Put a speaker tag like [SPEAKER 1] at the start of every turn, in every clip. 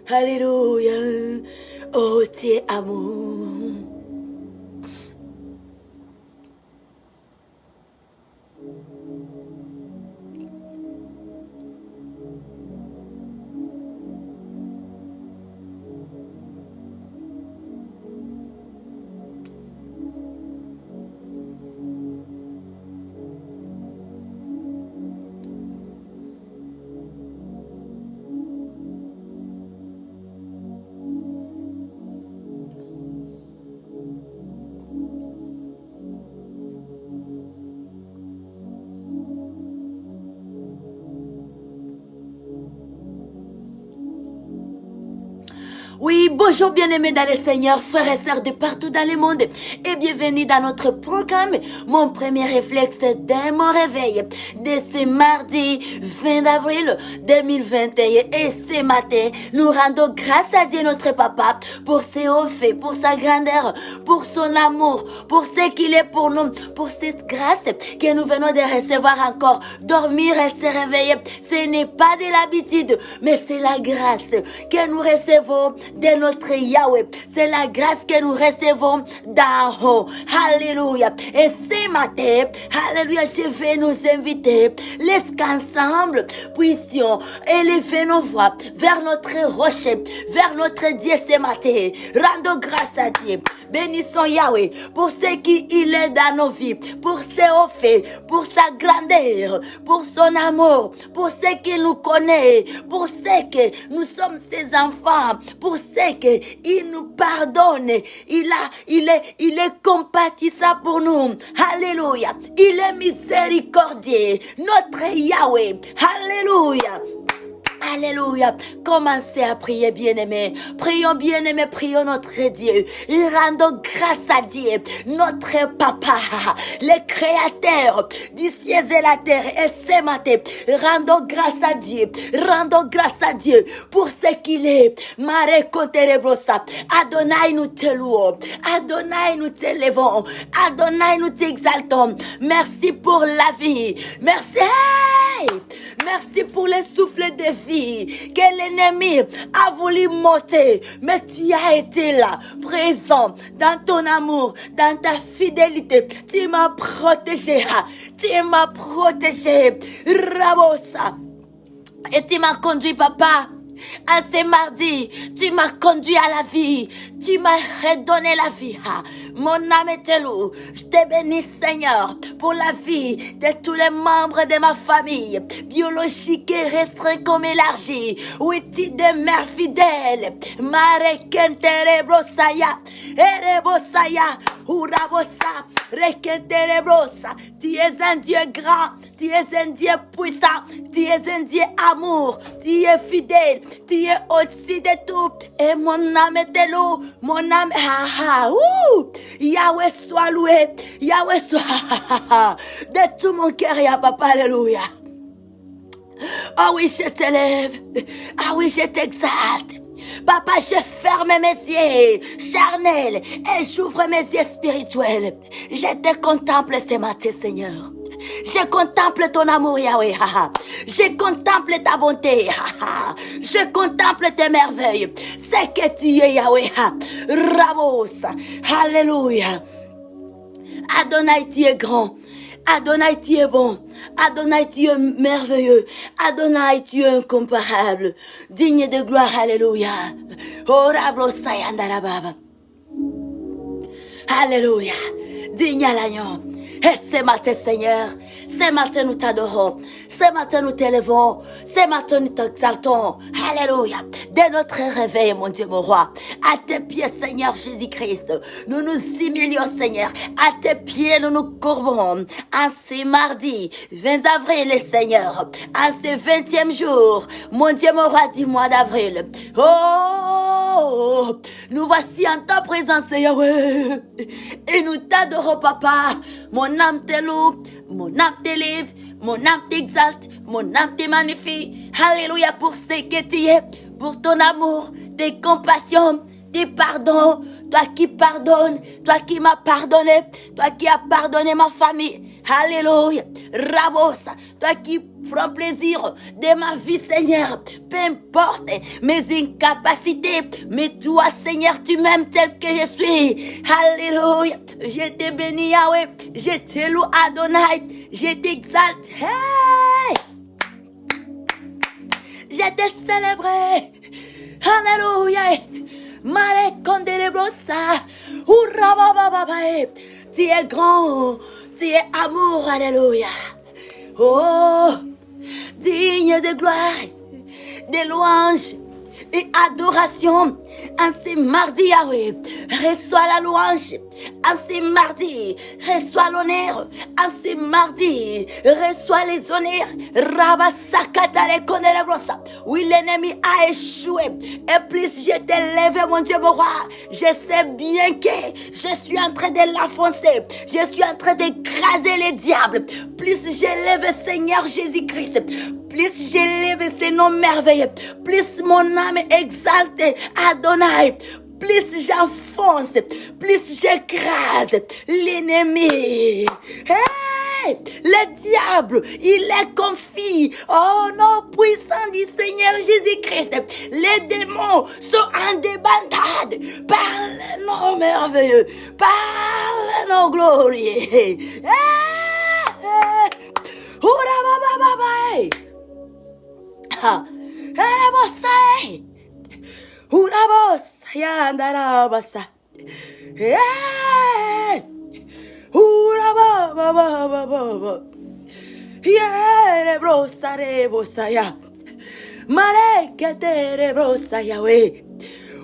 [SPEAKER 1] Alléluia. Oh, tu es amour. Oui, bonjour bien-aimés dans le Seigneur, frères et sœurs de partout dans le monde et bienvenue dans notre programme. Mon premier réflexe dès mon réveil de ce mardi 20 avril 2021 et ce matin, nous rendons grâce à Dieu notre Papa pour ses hauts faits, pour sa grandeur, pour son amour, pour ce qu'il est pour nous, pour cette grâce que nous venons de recevoir encore. Dormir et se réveiller, ce n'est pas de l'habitude, mais c'est la grâce que nous recevons de notre Yahweh. C'est la grâce que nous recevons d'en haut. Alléluia. Et ce matin, alléluia, je vais nous inviter, laisse qu'ensemble puissions élever nos voix vers notre rocher, vers notre Dieu ce matin. Rendons grâce à Dieu. Bénissons Yahweh pour ce qu'il est dans nos vies, pour ses hauts faits, pour sa grandeur, pour son amour, pour ce qu'il nous connaît, pour ce que nous sommes ses enfants, pour ce qu'il nous pardonne. Il est compatissant pour nous. Alléluia. Il est miséricordieux. Notre Yahweh. Alléluia. Alléluia. Commencez à prier, bien-aimés. Prions, bien-aimés, prions notre Dieu. Et rendons grâce à Dieu, notre Papa, le Créateur du ciel et la terre. Et ce matin, rendons grâce à Dieu. Rendons grâce à Dieu pour ce qu'il est. Mare Koterebrosa. Adonai, nous te louons. Adonai, nous t'élevons. Adonai, nous t'exaltons. Merci pour la vie. Merci. Merci pour les souffles de vie que l'ennemi a voulu m'ôter. Mais tu as été là, présent dans ton amour, dans ta fidélité. Tu m'as protégé. Tu m'as protégé. Rabosa. Et tu m'as conduit, papa. À ce mardi, tu m'as conduit à la vie. Tu m'as redonné la vie. Mon âme est loup. Je te bénis, Seigneur, pour la vie de tous les membres de ma famille, biologique et restreint comme élargie. Oui, tu demeures fidèle. Mare kenterebrosaya, erebosaya, urabosa, rekenterebrosa. Tu es un Dieu grand, tu es un Dieu puissant, tu es un Dieu amour, tu es fidèle. Tu es au-dessus de tout. Et mon âme est loup. Mon âme. Yahweh soit loué. Yahweh soit. De tout mon cœur, ya papa. Alléluia. Oh oui, je t'élève. Ah oui, je t'exalte. Papa, je ferme mes yeux charnels et j'ouvre mes yeux spirituels. Je te contemple ce matin, Seigneur. Je contemple ton amour, Yahweh. Je contemple ta bonté. Je contemple tes merveilles. C'est que tu es, Yahweh. Ramos. Alléluia. Adonai, tu es grand. Adonai, tu es bon. Adonai, tu es merveilleux. Adonai, tu es incomparable. Digne de gloire, alléluia. Oh, Rabro Sayandarababa. Alléluia. Digne à l'agneau. Et ce matin, Seigneur, ce matin nous t'adorons, ce matin nous t'élevons, ce matin nous t'exaltons. Alléluia. Dès notre réveil, mon Dieu, mon roi, à tes pieds, Seigneur Jésus-Christ, nous nous humilions, Seigneur. À tes pieds, nous nous courbons. En ce mardi, 20 avril, Seigneur, en ce 20e jour, mon Dieu, mon roi, du mois d'avril. Oh, nous voici en ta présence, Yahweh. Et nous t'adorons, Papa. Mon âme te loue, mon âme t'élève, mon âme t'exalte, mon âme te magnifie. Alléluia pour ce que tu es, pour ton amour, tes compassions, tes pardons, toi qui pardonnes, toi qui m'as pardonné, toi qui as pardonné ma famille. Alléluia. Rabosa, toi qui prends plaisir de ma vie, Seigneur. Peu importe mes incapacités, mais toi, Seigneur, tu m'aimes tel que je suis. Alléluia. Je te bénis, Yahweh. Je te loue, Adonai. Je t'exalte. Hey! Je te célèbre. Alléluia. Mare condelebrosa. Hurra baba baba. Tu es grand. Tu es amour. Alléluia. Oh, digne de gloire, de louange et adoration. En ce mardi, Yahweh, reçois la louange. En ce mardi, reçois l'honneur. En ce mardi, reçois les honneurs. Rabasakatare konelebrosa. Oui, l'ennemi a échoué. Et plus je t'élève, mon Dieu, mon roi, je sais bien que je suis en train de l'enfoncer. Je suis en train d'écraser les diables. Plus j'élève Seigneur Jésus-Christ, plus j'élève ses noms merveilleux, plus mon âme exalte Adonai, plus j'enfonce, plus j'écrase l'ennemi. Hey! Le diable, il est confit. Oh non, puissant du Seigneur Jésus-Christ. Les démons sont en débandade par le nom merveilleux, par le nom glorieux. Hey! Hurra baba baba. Ha! Hey! Urabos, yandarabasa. Yeah. Urababa. Yeah, brosa rebosa ya. Mare que te rebrosa Yahweh.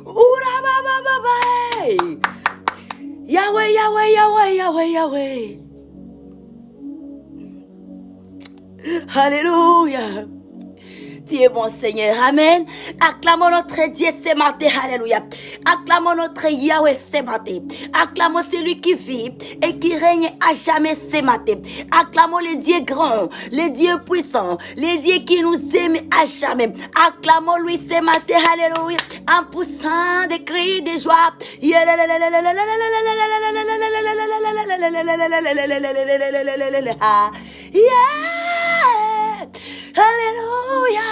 [SPEAKER 1] Urababa. Yahweh, Yahweh, Yahweh, Yahweh, Yahweh. Alléluia. Tu es bon Seigneur, amen. Acclamons notre Dieu ce matin, alléluia. Acclamons notre Yahweh ce matin. Acclamons celui qui vit et qui règne à jamais ce matin. Acclamons le Dieu grand, le Dieu puissant, le Dieu qui nous aime à jamais. Acclamons lui ce matin, alléluia, en poussant des cris de joie. Alléluia.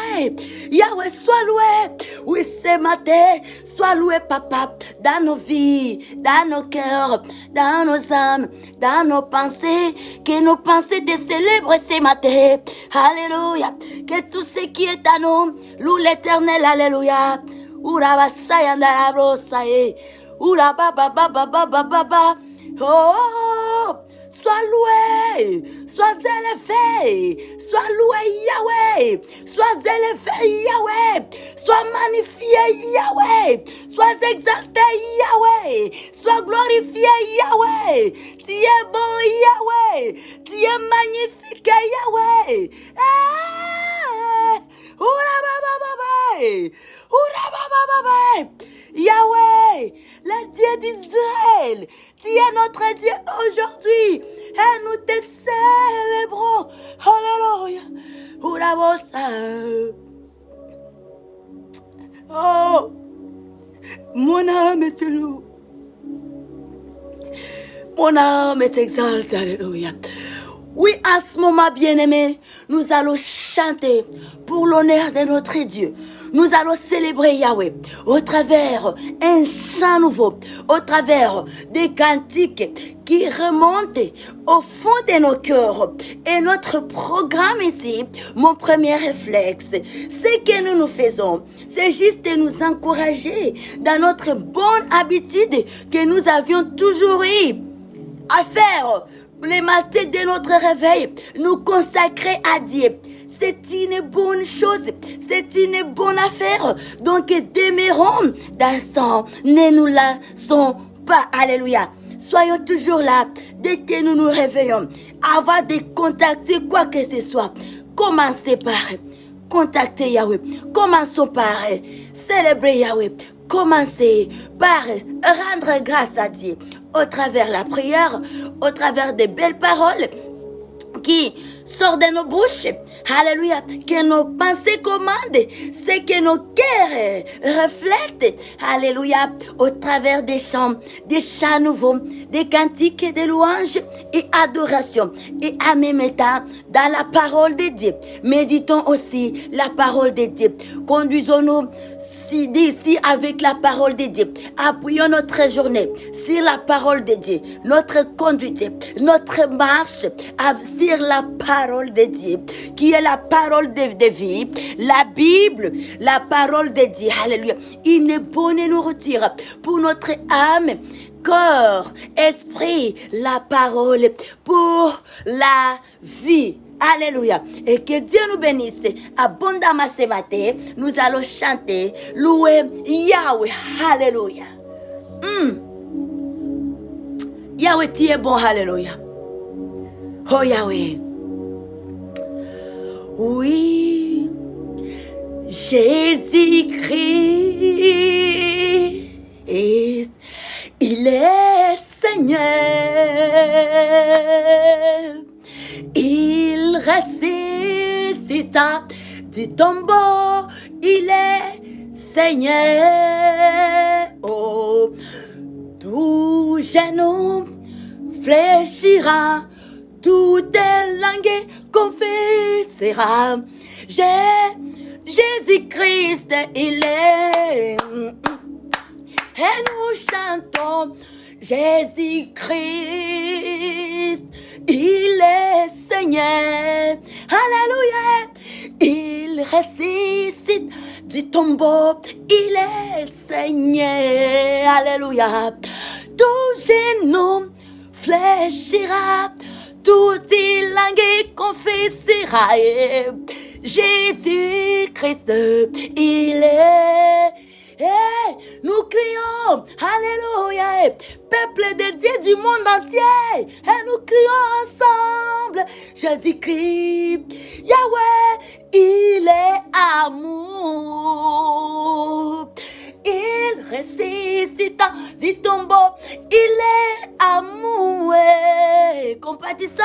[SPEAKER 1] Yahweh, sois loué. Oui, ce matin, sois loué, papa, dans nos vies, dans nos cœurs, dans nos âmes, dans nos pensées. Que nos pensées te célèbrent ce matin. Alléluia. Que tout ce qui est à nous loue l'Éternel. Alléluia. Oh, sois loué, sois élevé, sois loué Yahweh, sois élevé Yahweh, sois magnifié Yahweh, sois exalté Yahweh, sois glorifié Yahweh. Tu es bon Yahweh, tu es magnifique Yahweh. Yahweh, le Dieu d'Israël, tu es notre Dieu aujourd'hui et nous te célébrons. Alléluia. Oh, mon âme te loue, mon âme t'exalte. Alléluia. Oui, à ce moment, bien-aimé, nous allons chanter pour l'honneur de notre Dieu. Nous allons célébrer Yahweh au travers un chant nouveau, au travers des cantiques qui remontent au fond de nos cœurs. Et notre programme ici, mon premier réflexe, ce que nous faisons, c'est juste de nous encourager dans notre bonne habitude que nous avions toujours eu à faire les matins de notre réveil, nous consacrer à Dieu. C'est une bonne chose, c'est une bonne affaire. Donc demeurons dans son, ne nous lassons pas. Alléluia. Soyons toujours là dès que nous nous réveillons. Avant de contacter quoi que ce soit, commencez par contacter Yahweh. Commençons par célébrer Yahweh. Commencez par rendre grâce à Dieu au travers de la prière, au travers des belles paroles qui sortent de nos bouches. Alléluia. Que nos pensées commandent ce que nos cœurs reflètent. Alléluia. Au travers des chants nouveaux, des cantiques et des louanges et adorations. Et en même temps, dans la parole de Dieu, méditons aussi la parole de Dieu. Conduisons-nous d'ici avec la parole de Dieu. Appuyons notre journée sur la parole de Dieu. Notre conduite, notre marche sur la parole de Dieu, qui est la parole de vie, la Bible, la parole de Dieu. Alléluia. Une bonne nourriture pour notre âme, corps, esprit, la parole pour la vie. Alléluia. Et que Dieu nous bénisse abondamment ce matin. Nous allons chanter, louer Yahweh. Alléluia. Yahweh, tu es bon. Alléluia. Oh Yahweh. Oui. Jésus-Christ, il est Seigneur. Il ressuscita du tombeau, il est Seigneur. Oh, tout genou fléchira, toute langue confessera. Jésus-Christ, il est. Et nous chantons Jésus-Christ, il est Seigneur. Alléluia. Il ressuscite du tombeau, il est Seigneur. Alléluia. Tout genou fléchira, toute langue confessera. Jésus-Christ, il est. Hey, nous crions, alléluia, peuple de Dieu du monde entier, et nous crions ensemble, Jésus-Christ, Yahweh, il est amour, il ressuscita du tombeau, il est amour, compatissant,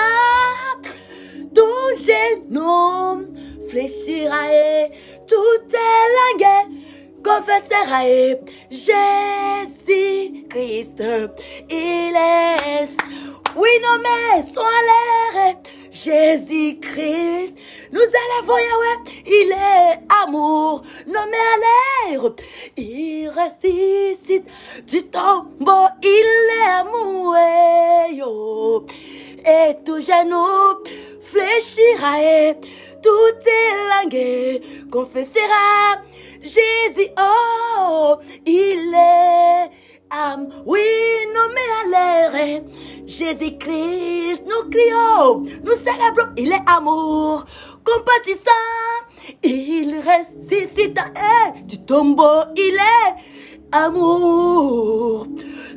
[SPEAKER 1] tout genou fléchira et toute langue confessera Jésus-Christ, il est. Oui, nos mains sont à l'air. Jésus-Christ, nous élevons Yahweh, il est amour. Nos mains à l'air. Il ressuscite du tombeau, il est amour. Et tout genou fléchira et toute langue confessera Jésus, oh, il est oui, nommé à l'air. Jésus-Christ, nous crions, nous célébrons, il est amour, compatissant, il ressuscite du tombeau, il est amour,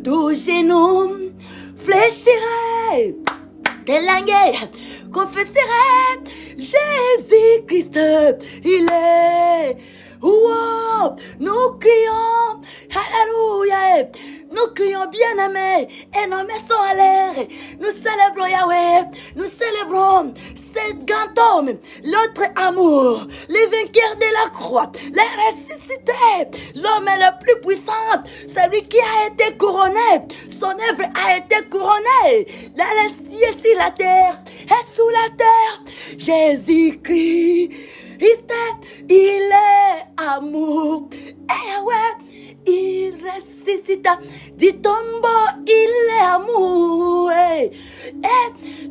[SPEAKER 1] tout genou fléchira, des langues confessera Jésus-Christ, il est. Wow, nous crions, alléluia, nous crions bien-aimés, et nos mains sont à l'air, nous célébrons Yahweh, nous célébrons ce grand homme, l'autre amour, le vainqueur de la croix, le ressuscité, l'homme le plus puissant, celui qui a été couronné, son œuvre a été couronnée, dans les cieux, sur la terre, et sous la terre, Jésus-Christ, il est amour. Eh ouais, il ressuscita du tombeau, il est amour. Et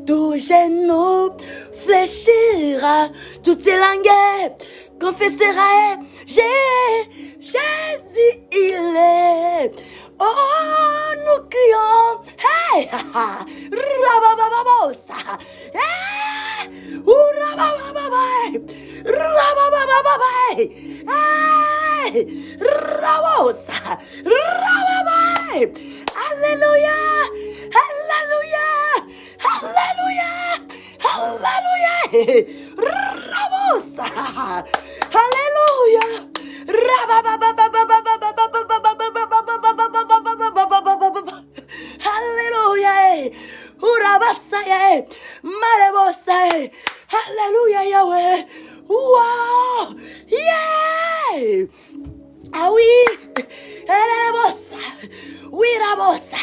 [SPEAKER 1] tout genou fléchira, toutes les langues confessera. Jésus, il est. Oh, nous crions. Hey, rababababosa. Hey, rababababai. Rababababai. Hey, rabosa. Rababai. Alléluia. Alléluia. Alléluia. Alléluia. Rabosa. Alléluia. Alléluia. Urabasa. Marebosa. Alléluia, Yahweh. rabosa.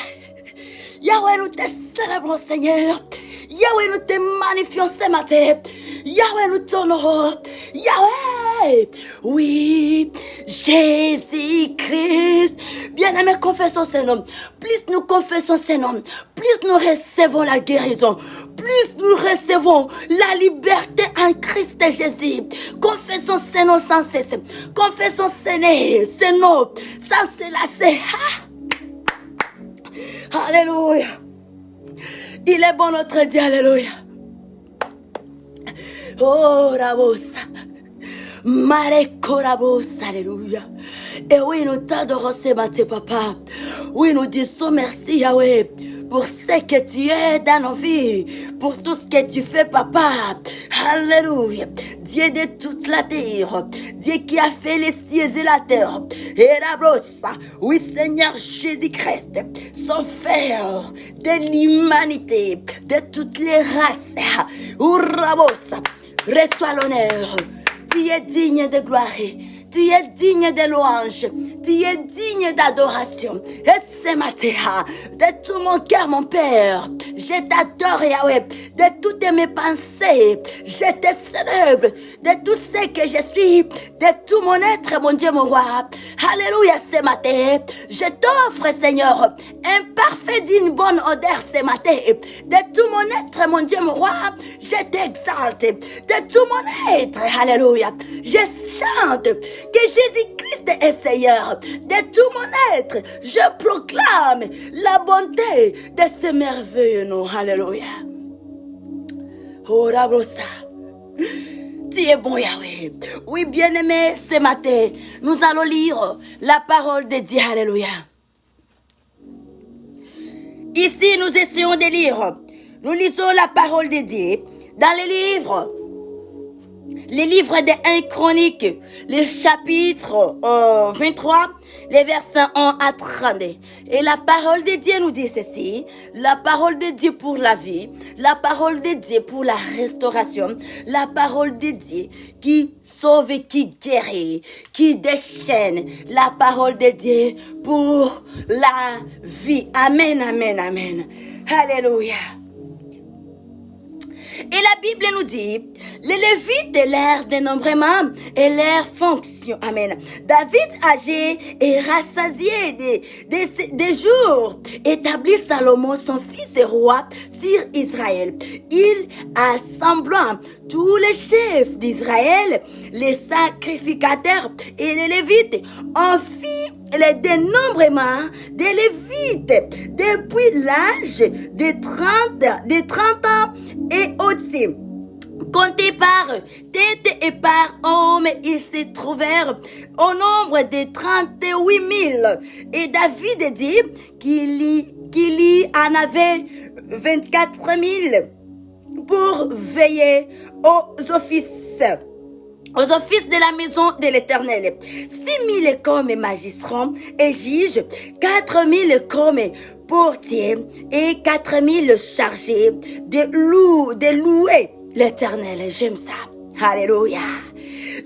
[SPEAKER 1] Yahweh, nous te célébrons, Seigneur. Yahweh, nous te magnifions ce matin. Yahweh, nous t'honorons. Yahweh, oui, Jésus-Christ. Bien-aimé, confessons ce nom. Plus nous confessons ce nom, plus nous recevons la guérison. Plus nous recevons la liberté en Christ Jésus. Confessons ce nom sans cesse. Confessons ce nom sans se lasser. Alléluia. Il est bon notre Dieu, alléluia. Oh, Rabosa. Mareko Rabosa, alléluia. Et oui, nous t'adorons ce matin, papa. Oui, nous disons merci, Yahweh, pour ce que tu es dans nos vies, pour tout ce que tu fais, papa. Alléluia. Dieu de toute la terre, Dieu qui a fait les cieux et la terre. Et Rabosa, oui, Seigneur Jésus-Christ, sauveur de l'humanité, de toutes les races. Rabosa, reçois l'honneur. Tu es digne de gloire. Tu es digne de louange. Tu es digne d'adoration. Et ce matin, de tout mon cœur, mon Père, je t'adore, Yahweh. De toutes mes pensées, je te célèbre. De tout ce que je suis, de tout mon être, mon Dieu, mon roi. Alléluia, ce matin. Je t'offre, Seigneur, un parfait d'une bonne odeur ce matin. De tout mon être, mon Dieu, mon roi, je t'exalte. De tout mon être, alléluia. Je chante que Jésus-Christ est Seigneur. De tout mon être, je proclame la bonté de ce merveilleux nom. Alléluia. Oh, Rabrosa. Tu es bon, Yahweh. Oui, bien-aimé, ce matin, nous allons lire la parole de Dieu. Alléluia. Ici, nous essayons de lire. Nous lisons la parole de Dieu dans les livres de 1 Chronique, le chapitre 23, les versets 1 à 30. Et la parole de Dieu nous dit ceci: la parole de Dieu pour la vie, la parole de Dieu pour la restauration, la parole de Dieu qui sauve et qui guérit, qui déchaîne, la parole de Dieu pour la vie. Amen, amen, amen. Alléluia. Et la Bible nous dit, les Lévites, leur dénombrement et leur fonction. Amen. David, âgé et rassasié des jours, établit Salomon, son fils et roi, sur Israël. Il assembla tous les chefs d'Israël, les sacrificateurs et les Lévites, en fit le dénombrement des Lévites depuis l'âge de 30 ans et au-dessus. Comptés par tête et par homme, ils se trouvèrent au nombre de 38 000. Et David dit qu'il y en avait 24 000 pour veiller aux offices de la maison de l'Éternel. 6 000 comme magistrats et juges, 4 000 comme portiers et 4 000 chargés de louer l'Éternel. J'aime ça. Alléluia.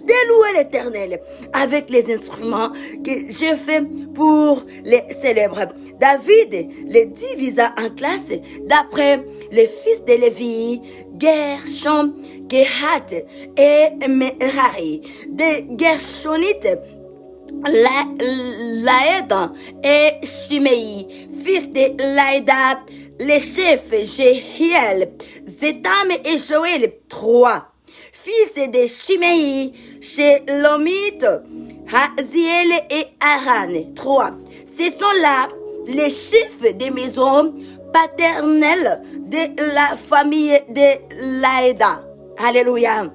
[SPEAKER 1] De louer l'Éternel avec les instruments que j'ai fait pour les célèbres. David les divisa en classes d'après les fils de Lévi, Gershon, Kehat et Merari. De Gershonites, Laëda et Shimei, fils de Laëda, les chefs Jehiel, Zétam et Joël, 3. Fils de Shimei, Shelomit, Haziel et Aran, 3. Ce sont là les chefs des maisons paternelles de la famille de Laëda. Alléluia.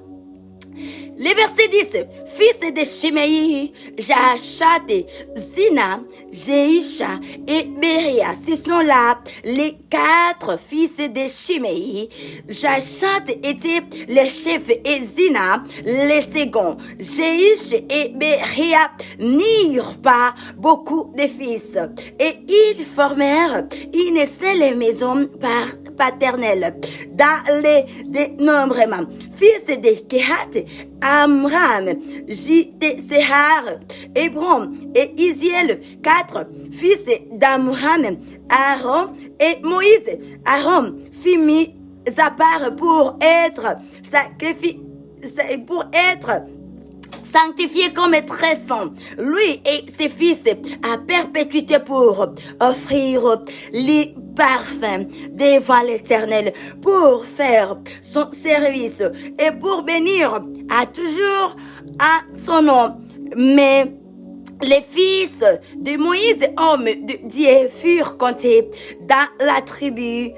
[SPEAKER 1] Le verset 10, fils de Shimei, Jachat, Zina, Jeisha et Beria. Ce sont là les 4 fils de Shimei. Jachat était le chef et Zina les seconds. Jeish et Beria n'eurent pas beaucoup de fils. Et ils formèrent une seule maison paternel dans les dénombrements. Fils de Kehat, Amram, J.T.Sehar, Hébron et Isiel, 4 fils d'Amram, Aaron et Moïse. Aaron fit mis à part pour être sanctifié comme très saint, lui et ses fils à perpétuité pour offrir les parfums devant l'Éternel, pour faire son service et pour bénir à toujours à son nom. Mais les fils de Moïse, hommes de Dieu, furent comptés dans la tribu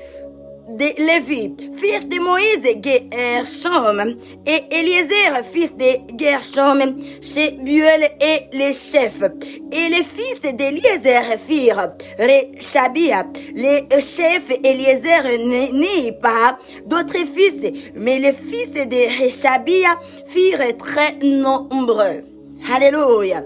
[SPEAKER 1] de Lévi, fils de Moïse, Gershom, et Eliezer, fils de Gershom, Shebuel et les chefs. Et les fils d'Eliezer firent Rechabia. Les chefs Eliezer n'eut pas d'autres fils, mais les fils de Rechabia firent très nombreux. Alléluia.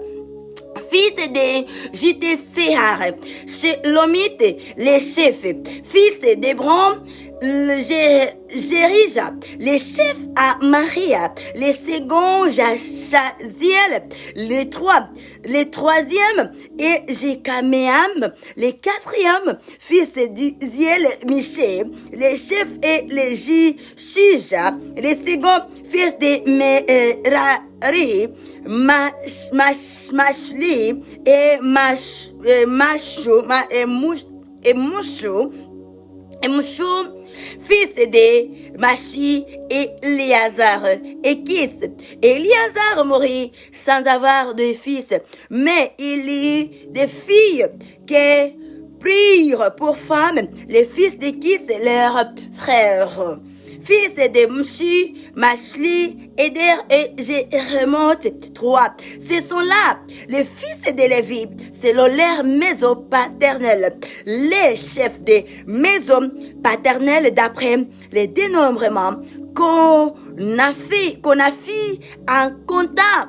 [SPEAKER 1] Fils de J.T.Sehar, Shelomite, les chefs, fils d'Hébron, Jérija, les chefs à Maria, les seconds Jachaziel, les troisièmes et Jécaméam, les quatrièmes fils du Ziel Miché, les chefs et les Jishija, les seconds fils de Merari, Mashli et Mouchou, fils de Machi et Léazar, et Kis. Léazar mourut sans avoir de fils, mais il eut des filles qui prirent pour femmes les fils de Kis, leurs frères. Fils de Mshi, Mashli, Eder et Jérémoth, 3. Ce sont là les fils de Lévi, selon leur maison paternelle. Les chefs des maisons paternelles d'après les dénombrements qu'on a fait en comptant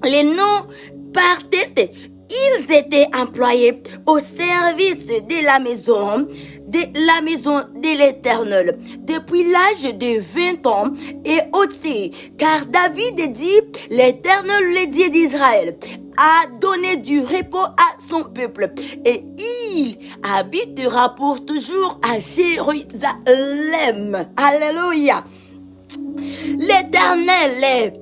[SPEAKER 1] les noms par tête. Ils étaient employés au service de la maison de l'Éternel depuis l'âge de 20 ans et au-dessus, car David dit, l'Éternel, le Dieu d'Israël, a donné du repos à son peuple et il habitera pour toujours à Jérusalem. Alléluia. L'Éternel,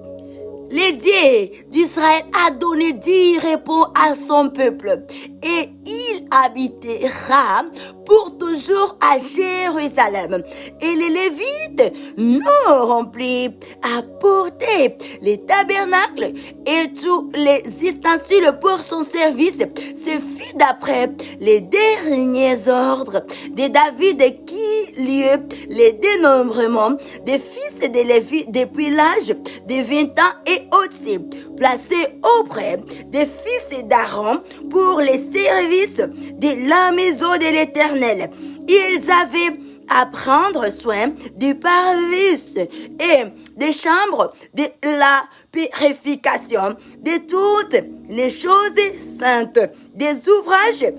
[SPEAKER 1] le Dieu d'Israël, a donné du repos à son peuple et il habitera pour toujours à Jérusalem. Et les Lévites n'auront plus à porter les tabernacles et tous les ustensiles pour son service. Ce fut d'après les derniers ordres de David qui lieu les dénombrements des fils de Lévi depuis l'âge de 20 ans et au-dessus, placés auprès des fils d'Aaron pour les services de la maison de l'Éternel. Ils avaient à prendre soin du parvis et des chambres de la purification, de toutes les choses saintes, des ouvrages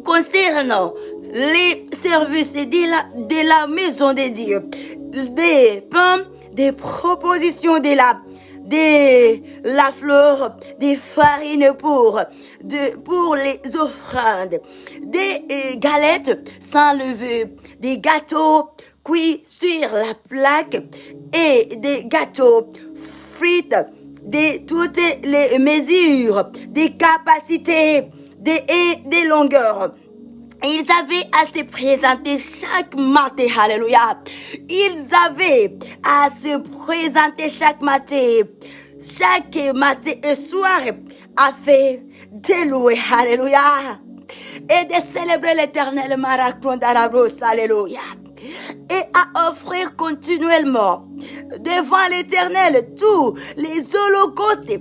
[SPEAKER 1] concernant les services de la maison de Dieu, des pains, des propositions de la fleur, des farines pour les offrandes, des galettes sans levure, des gâteaux cuits sur la plaque et des gâteaux frites de toutes les mesures, des capacités et des longueurs. Ils avaient à se présenter chaque matin, alléluia. Ils avaient à se présenter chaque matin et soir, afin de louer, alléluia, et de célébrer l'Éternel, Maracrondarabros, alléluia, et à offrir continuellement devant l'Éternel tous les holocaustes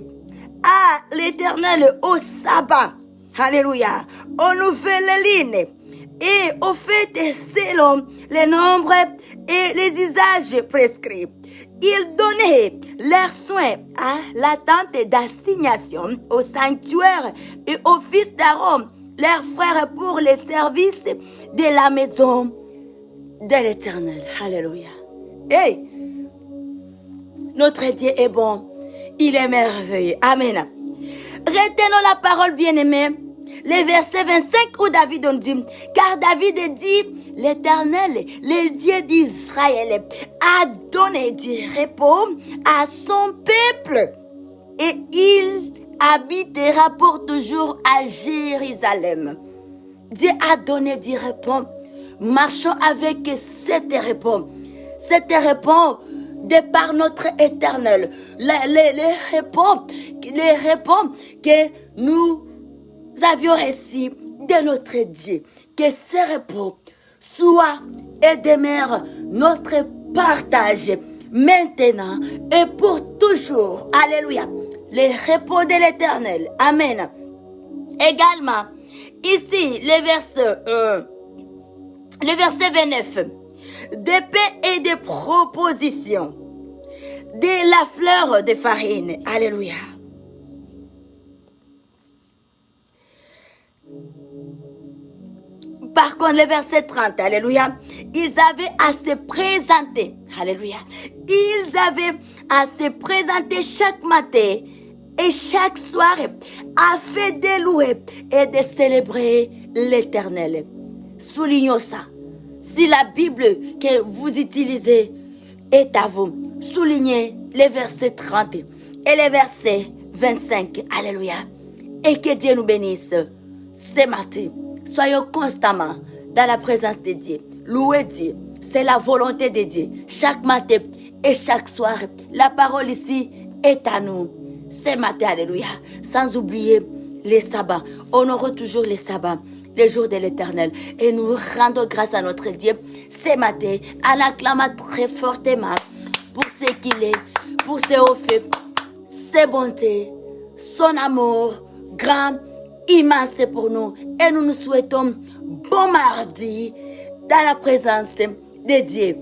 [SPEAKER 1] à l'Éternel au sabbat. Alléluia. On nouvelle ligne et au fait selon les nombres et les usages prescrits. Ils donnaient leurs soins à la tente d'assignation, au sanctuaire et au fils d'Aaron, leurs frères pour les services de la maison de l'Éternel. Alléluia. Hey! Notre Dieu est bon. Il est merveilleux. Amen. Retenons la parole, bien-aimée. Le verset 25 où David on dit, car David dit, l'Éternel, le Dieu d'Israël, a donné du repos à son peuple et il habitera pour toujours à Jérusalem. Dieu a donné du repos. Marchons avec cette repos. Cette repos de par notre Éternel. Les repos que nous avions reçus de notre Dieu. Que ce repos soit et demeure notre partage maintenant et pour toujours. Alléluia. Le repos de l'Éternel. Amen. Également, ici, le verset 29. De paix et de propositions. De la fleur de farine. Alléluia. Par contre, le verset 30, alléluia, ils avaient à se présenter, alléluia, ils avaient à se présenter chaque matin et chaque soir afin de louer et de célébrer l'Éternel. Soulignons ça. Si la Bible que vous utilisez est à vous, soulignez les versets 30 et les versets 25, alléluia, et que Dieu nous bénisse ce matin. Soyons constamment dans la présence de Dieu. Louez Dieu. C'est la volonté de Dieu. Chaque matin et chaque soir, la parole ici est à nous. Ce matin, alléluia. Sans oublier les sabbats. Honorons toujours les sabbats, les jours de l'Éternel. Et nous rendons grâce à notre Dieu ce matin en acclamant très fortement pour ce qu'il est, pour ses hauts faits, ses bontés, son amour grand, immense pour nous. Et nous nous souhaitons bon mardi dans la présence de Dieu.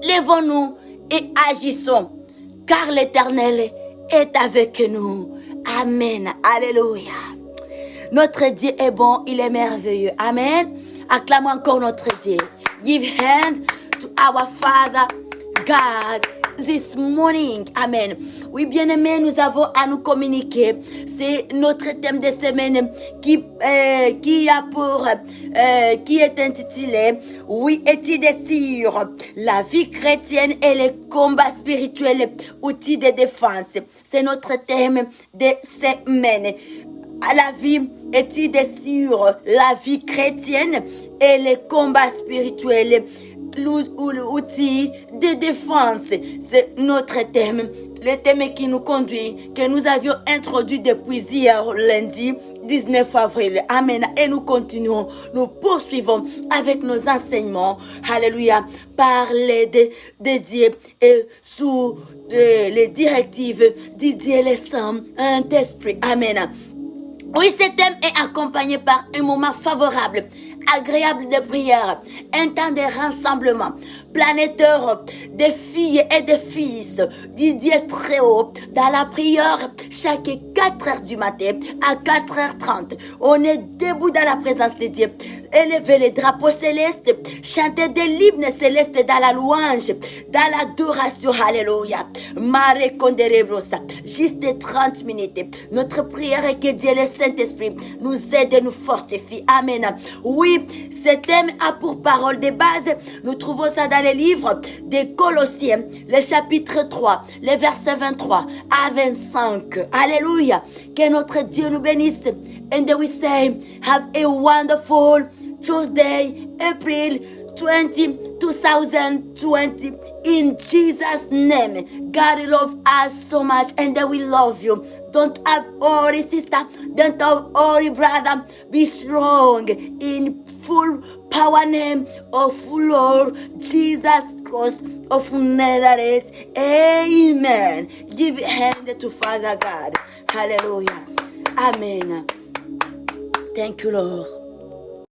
[SPEAKER 1] Lèvons-nous et agissons, car l'Éternel est avec nous. Amen. Alléluia. Notre Dieu est bon, il est merveilleux. Amen. Acclamons encore notre Dieu. Give hand to our Father God this morning. Amen. Oui, bien-aimés, nous avons à nous communiquer. C'est notre thème de semaine qui est intitulé oui, études sur la vie chrétienne et les combats spirituels, outils de défense. C'est notre thème de semaine. À la vie, études sur la vie chrétienne et les combats spirituels, l'outil de défense. C'est notre thème, le thème qui nous conduit, que nous avions introduit depuis hier lundi 19 avril. Amen. Et nous continuons, nous poursuivons avec nos enseignements. Alléluia. Par l'aide de Dieu et sous les directives de Dieu le Saint-Esprit. Amen. Oui, ce thème est accompagné par un moment favorable, agréable de prière, un temps de rassemblement planétaire des filles et des fils du Dieu très haut dans la prière chaque 4 heures du matin à 4h30. On est debout dans la présence de Dieu. Élevez les drapeaux célestes, chantez des hymnes célestes dans la louange, dans l'adoration. Alléluia. Mare Konderebrosa. Juste 30 minutes. Notre prière est que Dieu le Saint-Esprit nous aide et nous fortifie. Amen. Oui, ce thème a pour parole de base, nous trouvons ça dans les livres des Colossiens, le chapitre 3, les versets 23 à 25. Alléluia. Que notre Dieu nous bénisse. And we say, have a wonderful Tuesday, April 20, 2020. In Jesus' name, God loves us so much and we love you. Don't have worry, sister. Don't have worry, brother. Be strong in full power name of Lord Jesus Christ of Nazareth. Amen. Give hand to Father God. Hallelujah. Amen. Thank you, Lord.